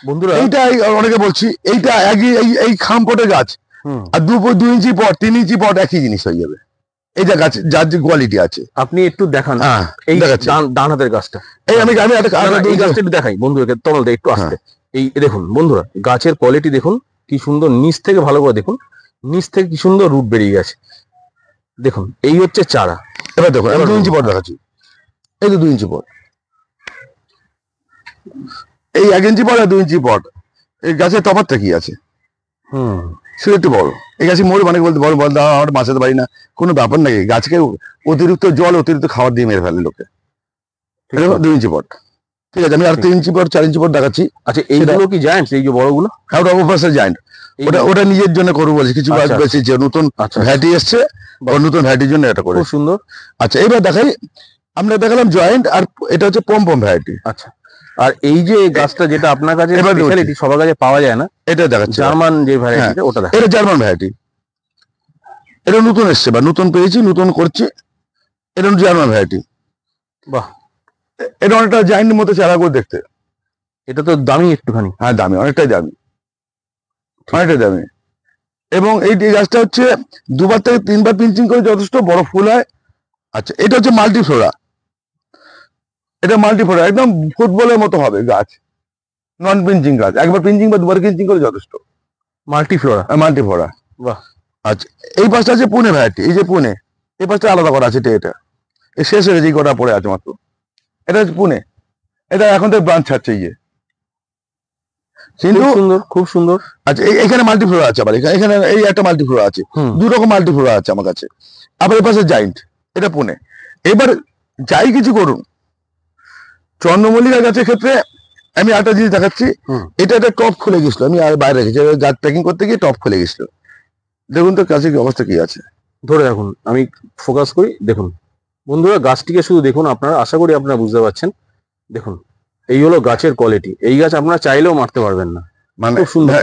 বন্ধুরা, এইটা অনেকে বলছি, এইটা এই খাম পটের গাছ, আর 2 ইঞ্চি পট 3 ইঞ্চি পট একই জিনিস হয়ে যাবে। এই যে গাছ, যার যে কোয়ালিটি আছে। আপনি একটু দেখান এই ডান হাতের গাছটা। এই আমি এই গাছটা একটু দেখাই বন্ধুদেরকে, তমালদা একটু আসতে। এই দেখুন বন্ধুরা, গাছের কোয়ালিটি দেখুন কি সুন্দর, নিচ থেকে ভালো করে দেখুন, নিচ থেকে কি সুন্দর রুট বেরিয়ে গেছে। দেখুন, এই হচ্ছে চারা। এবার দেখুন, আমি 2 ইঞ্চি পট দেখাচ্ছি। এই তো 2 ইঞ্চি পট, এই 1 ইঞ্চি পট আর 2 ইঞ্চি পট। এই গাছের তফাৎটা কি আছে? শুধু একটু বড়। এই গাছে মরে অনেক বলতে বড় বল দাও, আমরা বাঁচাতে পারি না, কোনো ব্যাপার নাই। গাছকে অতিরিক্ত জল, অতিরিক্ত খাবার দিয়ে মেরে ফেলে লোকে। 2 ইঞ্চি পট, ঠিক আছে। আমি আর 3 ইঞ্চি পট 4 ইঞ্চি পট দেখাচ্ছি। আচ্ছা, এইগুলো কি জায়ান্টস? এই যে বড়গুলো, হ্যাঁ, ওটা অবশ্যই জায়ান্ট। ওটা নিজের জন্য করবো বলছি, কিছু গাছ বেশিছে, নতুন ভ্যারাইটি এসছে, নতুন ভ্যারাইটির জন্য এটা করে। খুব সুন্দর। আচ্ছা, এবার দেখাই, আমরা দেখালাম জয়েন্ট, আর এটা হচ্ছে পম্পম ভ্যারাইটি। আচ্ছা, আর এই যে গাছটা যেটা আপনার কাছে স্পেশালিটি, সবার কাছে পাওয়া যায় না, এটা দেখাচ্ছি, জার্মান যে ভ্যারাইটিটা, ওটা দেখা। এটা জার্মান ভ্যারাইটি, এটা নতুন এসছে বা নতুন পেয়েছি, নতুন করছি। এটা জার্মান ভ্যারাইটি। বাহ, এটা অনেকটা জায়ান্টের মতো চারা করে দেখতে। এটা তো দামি একটুখানি। হ্যাঁ, দামি, অনেকটাই দামি, অনেকটাই দামি। এবং এই গাছটা হচ্ছে 2বার থেকে 3বার পিঞ্চিং করে যথেষ্ট বড় ফুল হয়। আচ্ছা, এটা হচ্ছে মাল্টিফ্লোরা। এটা মাল্টিফ্লোরা, একদম ফুটবলের মতো হবে গাছ, নন পিঞ্চিং গাছ। একবার পিঞ্চিং বা 2বার পিঞ্চিং করে যথেষ্ট। মাল্টিফ্লোরা, মাল্টিফ্লোরা। বাহ। আচ্ছা, এই পাশটা আছে পুনে ভ্যারাইটি। এই যে পুনে, এই পাশটা আলাদা করা আছে। এটা এই শেষ হয়ে গেছে, কটা পড়ে আছে মাত্র। এটা হচ্ছে পুনে, এটা এখন তো ব্রাঞ্চ ছাড়ছে। ইয়ে কিন্তু সুন্দর, খুব সুন্দর। আচ্ছা, এখানে মাল্টিফ্লোরা আছে, আবার এখানে এই একটা মাল্টিফ্লোরা আছে, 2 রকম মাল্টিফ্লোরা আছে আমার কাছে। আবার এই পাশে জায়ান্ট, এটা পুনে। এবার যাই কিছু করুন, চন্দ্রমল্লিকা গাছের ক্ষেত্রে আমি একটা জিনিস দেখাচ্ছি। এটা একটা টপ খুলে গেছিল, আমি আর বাইরে রেখেছি, গাছ প্যাকিং করতে গিয়ে টপ খুলে গেছিল। দেখুন তো গাছের অবস্থা কি আছে, ধরে রাখুন, আমি ফোকাস করি। দেখুন বন্ধুরা, গাছটিকে শুধু দেখুন, আপনারা আশা করি আপনারা বুঝতে পারছেন। দেখুন, এই হলো গাছের কোয়ালিটি। এই গাছ আপনারা চাইলেও মারতে পারবেন না, মানে খুব সুন্দর।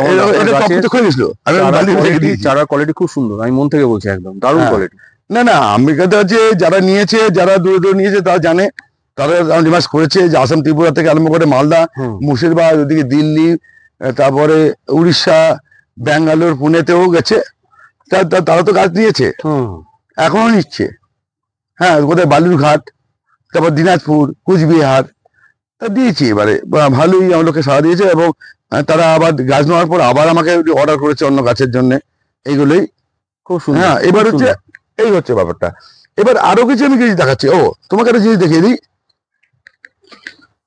চারার কোয়ালিটি খুব সুন্দর, আমি মন থেকে বলছি, একদম দারুণ কোয়ালিটি। না না, আমি কথা হচ্ছে যারা নিয়েছে, যারা দূরে দূরে নিয়েছে তারা জানে, তারা ডিমান্ড করেছে যে আসাম, ত্রিপুরা থেকে আরম্ভ করে মালদা, মুর্শিদাবাদ, ওদিকে দিল্লি, তারপরে উড়িষ্যা, ব্যাঙ্গালোর, পুনেতেও গেছে। তারা তো গাছ নিয়েছে, এখনো নিচ্ছে। হ্যাঁ, কোথায় বালুরঘাট, তারপর দিনাজপুর, কুচবিহার, তা দিয়েছি। এবারে ভালোই আমাকে সাড়া দিয়েছে, এবং তারা আবার গাছ নেওয়ার পর আবার আমাকে অর্ডার করেছে অন্য গাছের জন্য। এইগুলোই খুব সুন্দর। হ্যাঁ, এবার হচ্ছে এই হচ্ছে ব্যাপারটা। এবার আরো কিছু আমি কিছু দেখাচ্ছি। ও, তোমাকে একটা জিনিস দেখিয়ে দিই।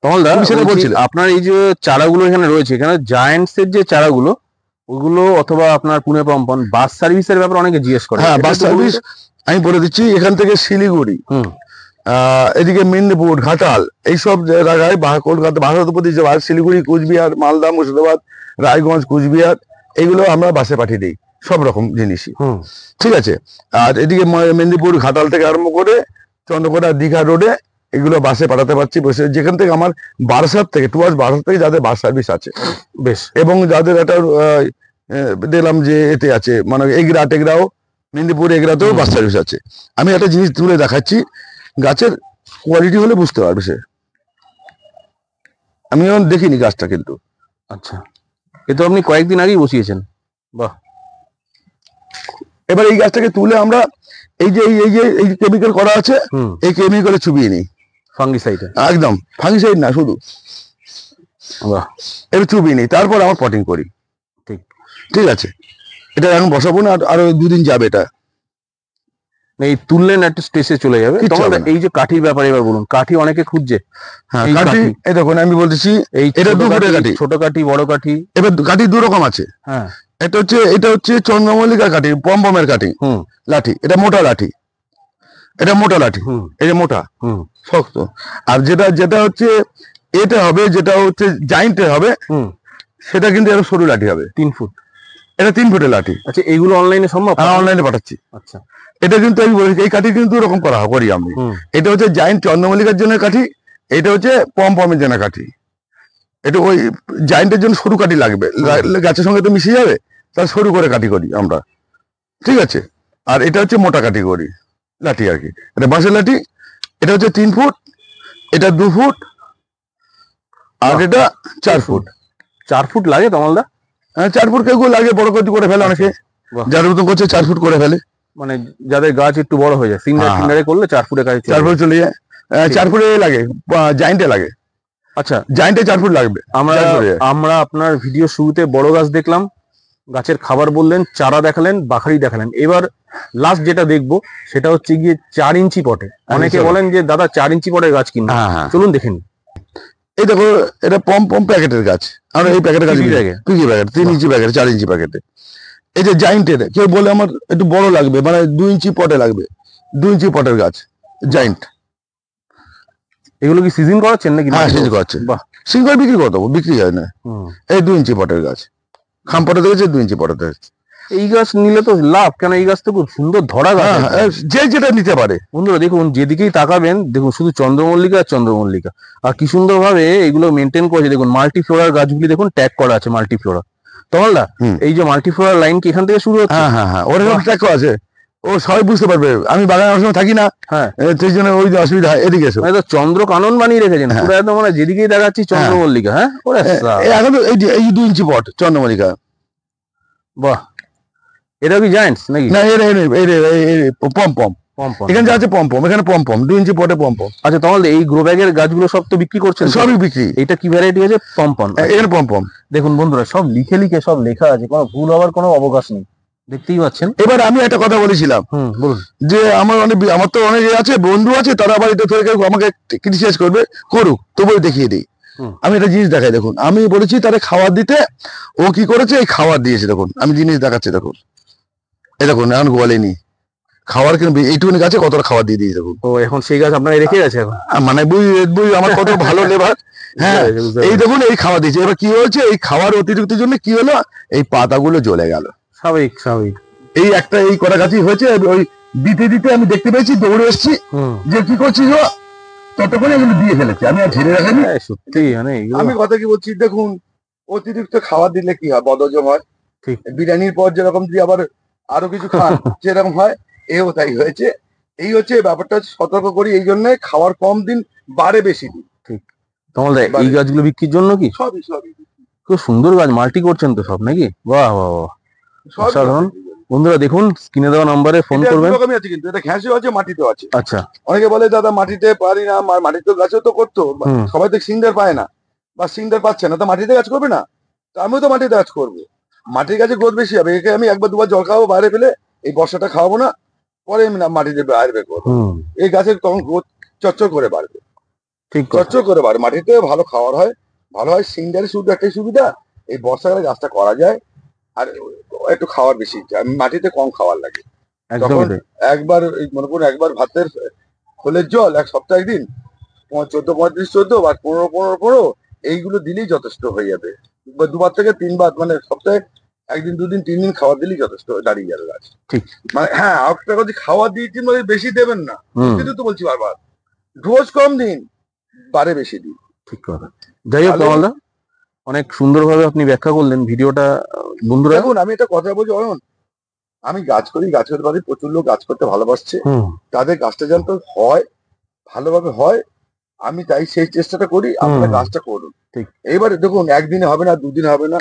তমালদা, তুমি সেটা বলছি, বলছিলে। আপনার এই যে চারাগুলো এখানে রয়েছে, এখানে জায়ান্টস এর যে চারাগুলো ওগুলো অথবা আপনার পুনে পম্পন বাস সার্ভিসের ব্যাপারে অনেকে জিজ্ঞেস করে, হ্যাঁ, এটা বাস একটু বলুন সার্ভিস তো। আমি বলে দিচ্ছি। এখান থেকে শিলিগুড়ি, হুম এদিকে মেদিনীপুর, ঘাটাল, এইসব জায়গায় কলকাতা, ভারতপতি যে বাস, শিলিগুড়ি, কুচবিহার, মালদা, মুর্শিদাবাদ, রায়গঞ্জ, কুচবিহার, এগুলো আমরা বাসে পাঠিয়ে দিই, সব রকম জিনিসই। হুম ঠিক আছে। আর এদিকে মেদিনীপুর, ঘাটাল থেকে আরম্ভ করে চন্দ্রকোনা, দীঘা রোডে এগুলো বাসে পাঠাতে পারছি বসে। যেখান থেকে আমার বারাসাত থেকে, টুয়ার্স বারাসাত থেকে যাদের বাস সার্ভিস আছে, বেশ। এবং যাদের একটা দেখলাম যে এতে আছে, মানে এগরা টেগরাও, মেদিনীপুর এগরাতেও বাস সার্ভিস আছে। আমি একটা জিনিস তুলে দেখাচ্ছি, গাছের কোয়ালিটি হলে বুঝতে পারবে সে। আমি এখন দেখিনি গাছটা, কিন্তু আচ্ছা, এ তো আপনি কয়েকদিন আগেই বসিয়েছেন। বাহ। এবার এই গাছটাকে তুলে আমরা এই যে এই কেমিক্যাল করা আছে, হুম এই কেমিক্যালে চুবিয়ে নিই ফাঙ্গিসাইড। একদম। ফাঙ্গিসাইড না শুধু, বাহ। এবার চুবিয়ে নিই, তারপর আমার পটিং করি। ঠিক। ঠিক আছে, এটা এখন বসাবো না, আরো দুদিন যাবে এটা। এই তুললেন একটা স্টেজে চলে যাবে। কিচ্ছু তমালদা, হবে না। এই যে কাঠির ব্যাপারে এবার বলুন, কাঠি অনেকে খুঁজছে। হ্যাঁ, এই কাঠি কাঠি। এই দেখুন আমি বলতেছি, এই এটা ছোট 2 ফুটের কাঠি, কাঠি। ছোট কাঠি, বড় কাঠি। এবার কাঠি 2 রকম আছে। হ্যাঁ। এটা হচ্ছে চন্দ্রমল্লিকা কাঠি, পমপমের কাঠি, হুম লাঠি। এটা মোটা লাঠি, এটা মোটা লাঠি, হুম এই যে মোটা হুম শক্ত। আর যেটা হচ্ছে এটা হবে, যেটা হচ্ছে জাইন্টের হবে, হুম সেটা কিন্তু এর সরু লাঠি হবে। 3 ফুট। এটা 3 ফুটের লাঠি। আচ্ছা, এইগুলো অনলাইনে সম্ভব? আমি অনলাইনে পাঠাচ্ছি। আচ্ছা। এটা কিন্তু আমি বলেছি, এই কাঠি কিন্তু এরকম করি আমি। হুম এটা হচ্ছে জাইন্ট চন্দ্রমল্লিকার জন্য কাঠি, এটা হচ্ছে পমপমের জন্য কাঠি। এটা ওই জাইন্টের জন্য সরু কাঠি লাগবে, গাছের সঙ্গে তো মিশে যাবে, তার সরু করে কাঠি করি আমরা। ঠিক আছে। আর এটা হচ্ছে মোটা কাঠি করি, লাঠি আর কি। এটা বাঁশের লাঠি। এটা হচ্ছে 3 ফুট, এটা 2 ফুট, আর বাহ। এটা 4 ফুট। 4 ফুট লাগে তমালদা? হ্যাঁ, 4 ফুট কেউ কেউ লাগে, বড় করে ফেলে অনেকে, বাহ। যার মতন করছে 4 ফুট করে ফেলে। মানে যাদের গাছ একটু বড় হয়ে যায়, হ্যাঁ, হ্যাঁ। সিন্ডারে করলে 4 ফুটের কাছে 4 ফুট চলে যায়। ঠিক। 4 ফুটে লাগে, জাইন্টে লাগে। আচ্ছা, জাইন্টে 4 ফুট লাগবে। আমরা 4 ফুটে যায়। আমরা আপনার ভিডিও শুরুতে বড় গাছ দেখলাম, গাছের খাবার বললেন, চারা দেখালেন, বাখারি দেখালেন। এবার লাস্ট যেটা দেখবো সেটা হচ্ছে গিয়ে 4 ইঞ্চি পটে। অনেকে চলো। বলেন যে দাদা 4 ইঞ্চি পটের গাছ কিনবো, হ্যাঁ, হ্যাঁ। চলুন দেখে নিন। এই দেখো, এটা পম প্যাকেটের গাছ। আমরা এই প্যাকেটের গাছ, পিপি ব্যাগে? পিপি প্যাকেট, 3 ইঞ্চি প্যাকেট, 4 ইঞ্চি প্যাকেটে। এই যে জাইন্টের, কেউ বলে আমার একটু বড় লাগবে, মানে 2 ইঞ্চি পটে লাগবে, 2 ইঞ্চি পটের গাছ জাইন্ট। এগুলো কি সিজন করাচ্ছেন নাকি? হ্যাঁ, সিজন করাচ্ছে। বাহ। সিঙ্গল বিক্রি করে দেবো, বিক্রি হয় না। হুম। এই 2 ইঞ্চি পটের গাছ, খাম পটে দেখেছে, 2 ইঞ্চি পটে দেখেছে। এই গাছ নিলে তো লাভ, কেন এই গাছ তো খুব সুন্দর ধরা গাছ। হ্যাঁ, হ্যাঁ, যে যেটা নিতে পারে। বন্ধুরা দেখুন, যেদিকেই তাকাবেন দেখুন শুধু চন্দ্রমল্লিকা আর চন্দ্রমল্লিকা। আর কি সুন্দর ভাবে এগুলো মেনটেন করেছে দেখুন। মাল্টিফ্লোরার গাছগুলি দেখুন, ট্যাগ করা আছে মাল্টিফ্লোরা। তমালদা, হুম। এই যে মাল্টিফ্লোরার লাইন কি এখান থেকে শুরু হচ্ছে? হ্যাঁ, হ্যাঁ, হ্যাঁ, ওর বাহ। ট্র্যাক আছে। ও সবাই বুঝতে পারবে, আমি বাগানে অনেক সময় থাকি না, হ্যাঁ, সেই জন্য ওই যে অসুবিধা হয়। এদিকে এসো। মানে তো চন্দ্র কানন বানিয়ে রেখেছেন হ্যাঁ। পুরো একদম, মানে যেদিকেই দেখাচ্ছি চন্দ্রমল্লিকা। হ্যাঁ, ওরে এখন তো এই 2 ইঞ্চি পট চন্দ্রমল্লিকা। বাহ। এটা কি জায়ান্টস নাকি? না, পম পম। পম্পন। এখানে যা আছে পম পম, এখানে পম পম, 2 ইঞ্চি পটে পম পম। আচ্ছা তমালদা, এই গ্রো ব্যাগের গাছগুলো সব তো বিক্রি করছেন তো? সবই বিক্রি। এটা কি ভ্যারাইটি আছে? পম্পন। এখানে পম পম। দেখুন বন্ধুরা, সব লিখে লিখে সব লেখা আছে, কোনো ভুল হওয়ার কোনো অবকাশ নেই, দেখতেই পাচ্ছেন। এবার আমি একটা কথা বলেছিলাম, বলুন। যে আমার তো অনেক আছে, বন্ধু আছে, তারা আবার এটা থেকে আমাকে ক্রিটিসাইজ করবে, করুক, তবু দেখিয়ে দিই। হুম। আমি একটা জিনিস দেখাই, দেখুন আমি বলেছি তারা খাবার দিতে, ও কি করেছে, এই খাবার দিয়েছে। দেখুন আমি জিনিস দেখাচ্ছি, দেখুন এই দেখুন, এখন গোয়ালেনি খাবার, কিন্তু এইটুকুনি গাছে কতটা খাবার দিয়ে দিয়েছে দেখুন। ও, এখন সেই গাছ আপনারা রেখে গেছে এখন? মানে বুঝ আমার কত ভালো লেবার। হ্যাঁ, এই দেখুন, এই খাবার দিয়েছে। এবার কি হয়েছে, এই খাবার অতিরিক্ত জন্য কি হলো, এই পাতাগুলো জ্বলে গেল। স্বাভাবিক স্বাভাবিক। এই কটা গাছই হয়েছে। ওই দিতে দিতে আমি দেখতে পেয়েছি, দৌড়ে এসেছি, যে কি করছিস ও, ততক্ষণে এগুলো দিয়ে ফেলেছে, আমি আর ঝেড়ে রাখিনি। সত্যি মানে আমি কথা কি বলছি, দেখুন অতিরিক্ত খাবার দিলে কি হয়, বদহজম হয়। ঠিক। বিরিয়ানির পর যেরকম যদি আবার আরো কিছু খান যেরকম হয়, এও তাই হয়েছে। এই হচ্ছে ব্যাপারটা, সতর্ক করি এই জন্য, খাবার কম দিন, বাড়ে বেশি দিন। তমালদা, এই গাছগুলো বিক্রির জন্য কি? সবই খুব সুন্দর গাছ, মাল্টি করছেন তো সব নাকি? বাহ বাহ বাহ, অসাধারণ। বন্ধুরা দেখুন, স্ক্রিনে দেওয়া নাম্বারে ফোন করবেন। এরকমই আছে, কিন্তু এটা ঘ্যাসেও আছে, মাটিতেও আছে। আচ্ছা। অনেকে বলে দাদা মাটিতে পারি না, মাটিতে গাছও তো করতো, হুম। সবাই তো সিংদার পায় না, বা সিংদার পাচ্ছে না, তো মাটিতে গাছ করবে না? তো আমিও তো মাটিতে গাছ করবো। মাটির গাছে গ্রোথ বেশি হবে। একে আমি 1 বা 2 বার জল খাওয়াবো বাইরে ফেলে, এই বর্ষাটা খাওয়াবো না, পরে আমি মাটিতে বাইরে বের করবো। এই গাছের তখন গ্রোথ চচ্চর করে বাড়বে। ঠিক কথা। চচ্চড় করে বাড়ে, মাটিতে ভালো খাওয়ার হয়, ভালো হয়। সিংডারে শুধু একটাই সুবিধা, এই বর্ষাকালে গাছটা করা যায়, আর একটু খাওয়ার বেশি, মাটিতে কম খাওয়ার লাগে। একদমই তখন তাই। একবার মনে করুন একবার ভাতের খোলের জল এক সপ্তাহ একদিন 14-35-14 বা 15-15-15 এইগুলো দিলেই যথেষ্ট হয়ে যাবে। বা দুবার থেকে তিনবার, মানে সপ্তাহে একদিন 2 দিন 3 দিন খাবার দিলেই যথেষ্ট দাঁড়িয়ে যাবে গাছ। ঠিক। মানে হ্যাঁ, একটা কথা, খাবার দিয়েছি মানে বেশি দেবেন না, কিন্তু তো বলছি বারবার ডোজ কম দিন, বারে বেশি দিন। ঠিক কথা। যাই হোক তাহলে- কমলদা, অনেক সুন্দরভাবে আপনি ব্যাখ্যা করলেন ভিডিওটা। বন্ধুরা, দেখুন আমি একটা কথা বলছি অয়ন, আমি গাছ করি, গাছ করতে পারি, প্রচুর লোক গাছ করতে ভালোবাসছে, তাদের গাছটা যেন তো হয়, ভালোভাবে হয়, আমি তাই সেই চেষ্টাটা করি। আপনারা গাছটা করুন। ঠিক। এইবারে দেখুন, একদিনে হবে না, দুদিনে হবে না,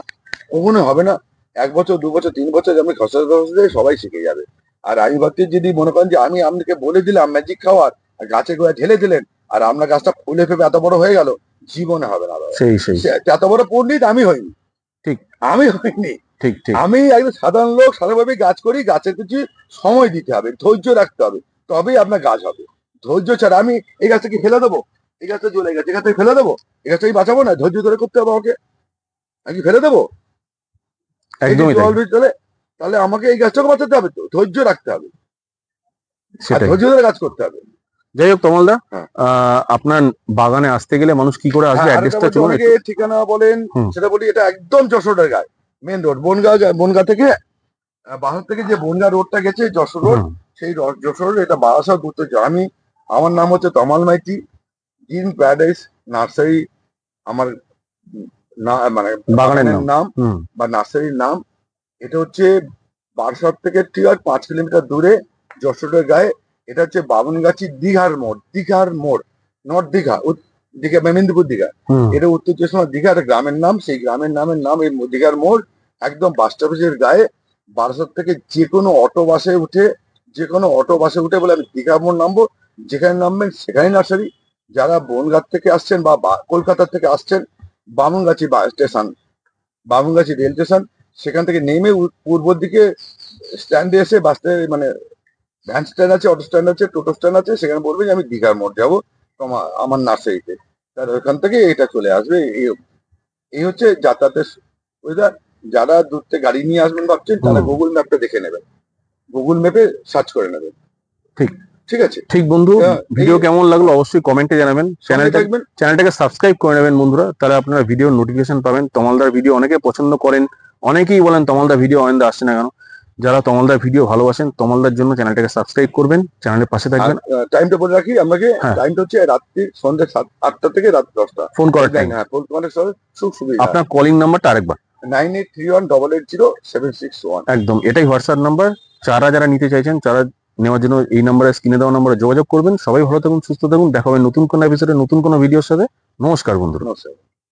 কখনো হবে না, 1 বছর 2 বছর 3 বছর আমি খসড়া সবাই শিখে যাবে। আর আমি ভাবছি, যদি মনে করেন যে আমি আপনাকে বলে দিলাম ম্যাজিক খাওয়ার, আর গাছে গোড়ায় ঢেলে দিলেন, আর আপনার গাছটা ফুলে ফেপে এত বড় হয়ে গেল, জীবনে হবে না দাদা। সেই এত বড় পণ্ডিত আমি হইনি। ঠিক। আমি হইনি। ঠিক ঠিক। আমি একজন সাধারণ লোক, সাধারণভাবে গাছ করি। গাছের কিছু সময় দিতে হবে, ধৈর্য রাখতে হবে, তবেই আপনার গাছ হবে। ধৈর্য ছাড়া আমি এই গাছটাকে ফেলে দেবো, এই গাছটা চলে গেছে, এই গাছটাকে ফেলে দেবো, এই গাছটাকে বাঁচাবো না, ধৈর্য ধরে করতে হবে আমাকে। আমি কি ফেলে দেবো? একদমই তাই। চলে, তাহলে আমাকে এই গাছটাকে বাঁচাতে হবে, তো ধৈর্য রাখতে হবে, আর সেটাই। ধৈর্য ধরে কাজ করতে হবে। যাই হোক কমলদা, হ্যাঁ। আপনার বাগানে আসতে গেলে মানুষ কি করে আসবে, হ্যাঁ, আরেকটা অ্যাড্রেসটা বলছি, চলুন অনেকে ঠিকানা বলেন, সেটা বলি, এটা একদম যশোরের গায়ে, মেন রোড, বনগা থেকে বাহার থেকে যে বনগা রোডটা গেছে যশোর রোড, সেই যশোর, এটা বারাসাত ঘুরতে যাও। আমার নাম হচ্ছে তমাল মাইতি, গ্রিন প্যারাডাইস নার্সারি আমার মানে বাগানের নাম বা নার্সারির নাম। এটা হচ্ছে বারাসাত থেকে ঠিক 5 কিলোমিটার দূরে, যশোরের গায়ে। এটা হচ্ছে বামনগাছি দীঘার মোড়, নর্থ দীঘা, দীঘা মেদিনীপুর দীঘা। এটা উত্তর চব্বিশ পরগনা দীঘা, একটা গ্রামের নাম, সেই গ্রামের নামের নাম এই দীঘার মোড়, একদম বাস স্টপেজের গায়ে। বারাসাত থেকে যে কোনো অটো বাসে উঠে বলে আমি দীঘা মোড় নামবো, যেখানে নামবেন সেখানেই নার্সারি। যারা বনগাঁ থেকে আসছেন বা কলকাতা থেকে আসছেন, বামনগাছি বামনগাছি রেল স্টেশন, সেখান থেকে নেমে পূর্ব দিকে স্ট্যান্ডে এসে বাসে, মানে ভ্যান স্ট্যান্ড আছে, অটো স্ট্যান্ড আছে, টোটো স্ট্যান্ড আছে, সেখানে বলবেন যে আমি দীঘার মোড় যাবো আমার নার্সারিতে, তার ওখান থেকে এটা চলে আসবে। এই হচ্ছে যাতায়াতের সুবিধা। যারা দূর থেকে গাড়ি নিয়ে আসবেন ভাবছেন, তারা গুগল ম্যাপটা দেখে নেবেন, গুগল ম্যাপে সার্চ করে নেবেন। ঠিক। ঠিক আছে। ঠিক বন্ধু, ভিডিও কেমন লাগলো অবশ্যই কমেন্টে জানাবেন। চ্যানেলটাকে সাবস্ক্রাইব করে নেবেন বন্ধুরা, তাহলে আপনারা ভিডিওর নোটিফিকেশন পাবেন। তমালদার ভিডিও অনেকে পছন্দ করেন, অনেকেই বলেন তমালদার ভিডিও অয়েন্দা আসছে না কেন। যারা তমালদার ভিডিও ভালোবাসেন, তমালদার জন্য চ্যানেলটাকে সাবস্ক্রাইব করবেন, চ্যানেলের পাশে থাকবেন। টাইমটা বলে রাখি আপনাকে, টাইমটা হচ্ছে রাত্রি সন্ধ্যা 8টা থেকে রাত 10টা ফোন করার টাইম। হ্যাঁ, ফোন করার সুবিধা। আপনার কলিং নাম্বারটা আরেকবার 9831880761। একদম এটাই হোয়াটসঅ্যাপ নাম্বার। যারা নিতে চাইছেন, চারা নেওয়ার জন্য এই নাম্বারে, স্ক্রিনে দেওয়া নাম্বারে যোগাযোগ করবেন। সবাই ভালো থাকুন, সুস্থ থাকুন, দেখা হবে নতুন কোনো এপিসোডে নতুন কোনো ভিডিওর সাথে। নমস্কার বন্ধুরা। নমস্কার।